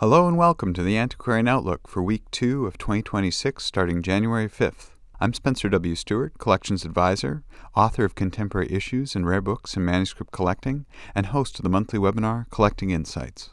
Hello and welcome to the Antiquarian Outlook for Week 2 of 2026, starting January 5th. I'm Spencer W. Stuart, Collections Advisor, author of Contemporary Issues in Rare Books and Manuscript Collecting, and host of the monthly webinar, Collecting Insights.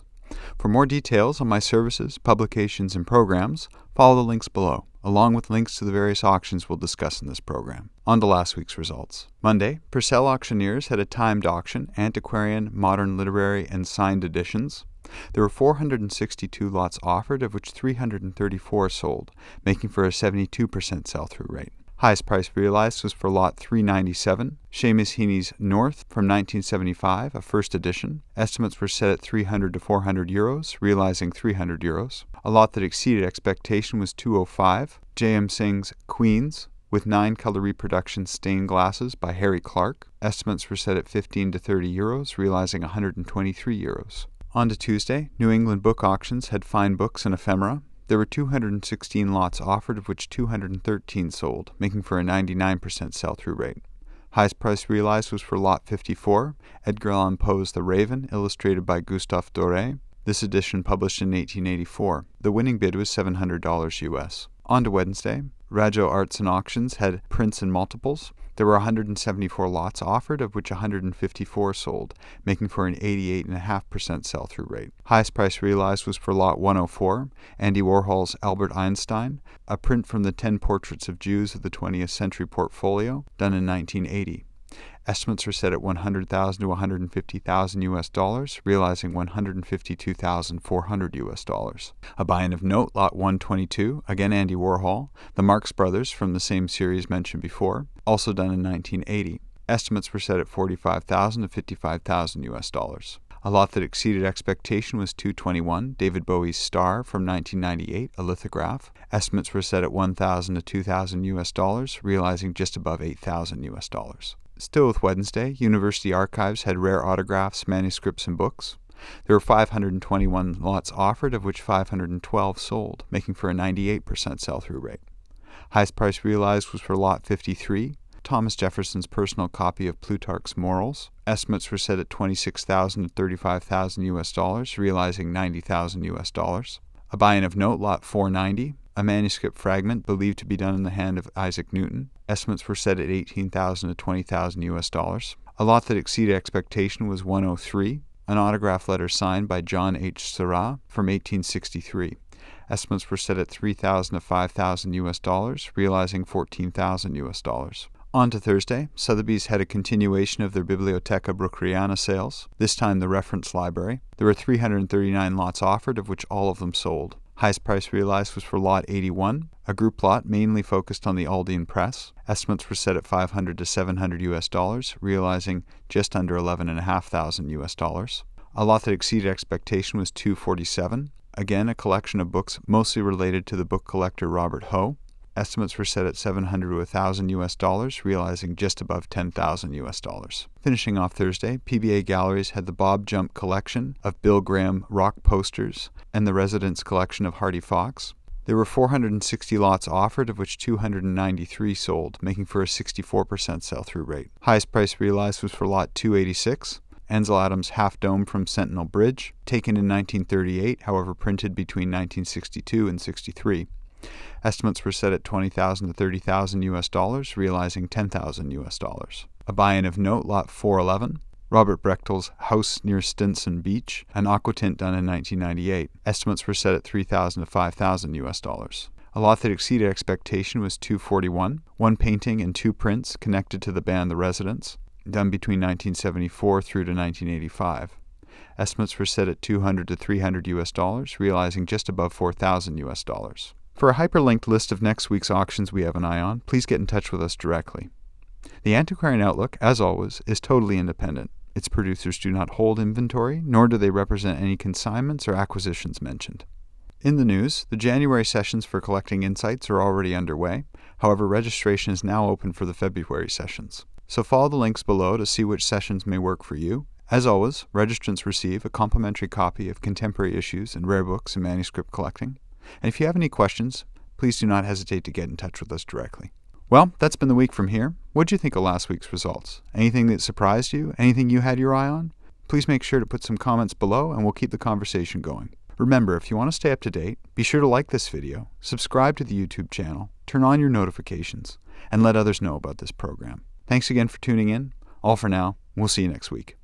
For more details on my services, publications, and programs, follow the links below, along with links to the various auctions we'll discuss in this program. On to last week's results. Monday, Purcell Auctioneers had a timed auction, Antiquarian, Modern Literary, and Signed Editions. There were 462 lots offered, of which 334 sold, making for a 72% sell-through rate. Highest price realized was for lot 397, Seamus Heaney's North from 1975, a first edition. Estimates were set at 300 to 400 euros, realizing 300 euros. A lot that exceeded expectation was 205, J.M. Singh's Queens, with 9 color reproduction stained glasses by Harry Clark. Estimates were set at 15 to 30 euros, realizing 123 euros. On to Tuesday, New England Book Auctions had fine books and ephemera. There were 216 lots offered, of which 213 sold, making for a 99% sell-through rate. Highest price realized was for lot 54, Edgar Allan Poe's The Raven, illustrated by Gustave Doré. This edition published in 1884. The winning bid was $700 US. On to Wednesday, Rago Arts and Auctions had prints and multiples. There were 174 lots offered, of which 154 sold, making for an 88.5% sell-through rate. Highest price realized was for lot 104, Andy Warhol's Albert Einstein, a print from the 10 Portraits of Jews of the 20th Century portfolio, done in 1980. Estimates were set at $100,000 to $150,000 US, realizing $152,400 US. A buy-in of note, lot 122, again Andy Warhol, the Marx Brothers from the same series mentioned before, also done in 1980. Estimates were set at $45,000 to $55,000 US. A lot that exceeded expectation was 221, David Bowie's Star from 1998, a lithograph. Estimates were set at $1,000 to $2,000 US, realizing just above $8,000 US. Still with Wednesday, University Archives had rare autographs, manuscripts, and books. There were 521 lots offered, of which 512 sold, making for a 98% sell-through rate. Highest price realized was for lot 53, Thomas Jefferson's personal copy of Plutarch's Morals. Estimates were set at $26,000 to $35,000 US, realizing $90,000 US. A buy-in of note, lot 490, a manuscript fragment believed to be done in the hand of Isaac Newton. Estimates were set at $18,000 to $20,000 US. A lot that exceeded expectation was 103, an autograph letter signed by John H. Seurat from 1863. Estimates were set at $3,000 to $5,000 US, realizing $14,000 US. On to Thursday, Sothebys had a continuation of their Bibliotheca Bruckeriana sales, this time the reference library. There were 339 lots offered, of which all of them sold. Highest price realized was for lot 81, a group lot mainly focused on the Aldean press. Estimates were set at $500 to $700 US, realizing just under $11,500 US. A lot that exceeded expectation was 247, again a collection of books mostly related to the book collector Robert Hoe. Estimates were set at $700 to $1,000 US, realizing just above $10,000 US. Finishing off Thursday, PBA Galleries had the Bob Jump collection of Bill Graham rock posters and the Residence collection of Hardy Fox. There were 460 lots offered, of which 293 sold, making for a 64% sell-through rate. Highest price realized was for lot 286, Ansel Adams' Half Dome from Sentinel Bridge, taken in 1938, however printed between 1962 and 63. Estimates were set at $20,000 to $30,000 US, realizing $10,000 US. A buy-in of note, lot 411, Robert Brechtel's House near Stinson Beach, an aquatint done in 1998. Estimates were set at $3,000 to $5,000 US. A lot that exceeded expectation was 241, one painting and 2 prints connected to the band The Residents, done between 1974 through to 1985. Estimates were set at $200 to $300 US, realizing just above $4,000 US. For a hyperlinked list of next week's auctions we have an eye on, please get in touch with us directly. The Antiquarian Outlook, as always, is totally independent. Its producers do not hold inventory, nor do they represent any consignments or acquisitions mentioned. In the news, the January sessions for Collecting Insights are already underway. However, registration is now open for the February sessions. So follow the links below to see which sessions may work for you. As always, registrants receive a complimentary copy of Contemporary Issues in Rare Books and Manuscript Collecting. And if you have any questions, please do not hesitate to get in touch with us directly. Well, that's been the week from here. What did you think of last week's results? Anything that surprised you? Anything you had your eye on? Please make sure to put some comments below and we'll keep the conversation going. Remember, if you want to stay up to date, be sure to like this video, subscribe to the YouTube channel, turn on your notifications, and let others know about this program. Thanks again for tuning in. All for now. We'll see you next week.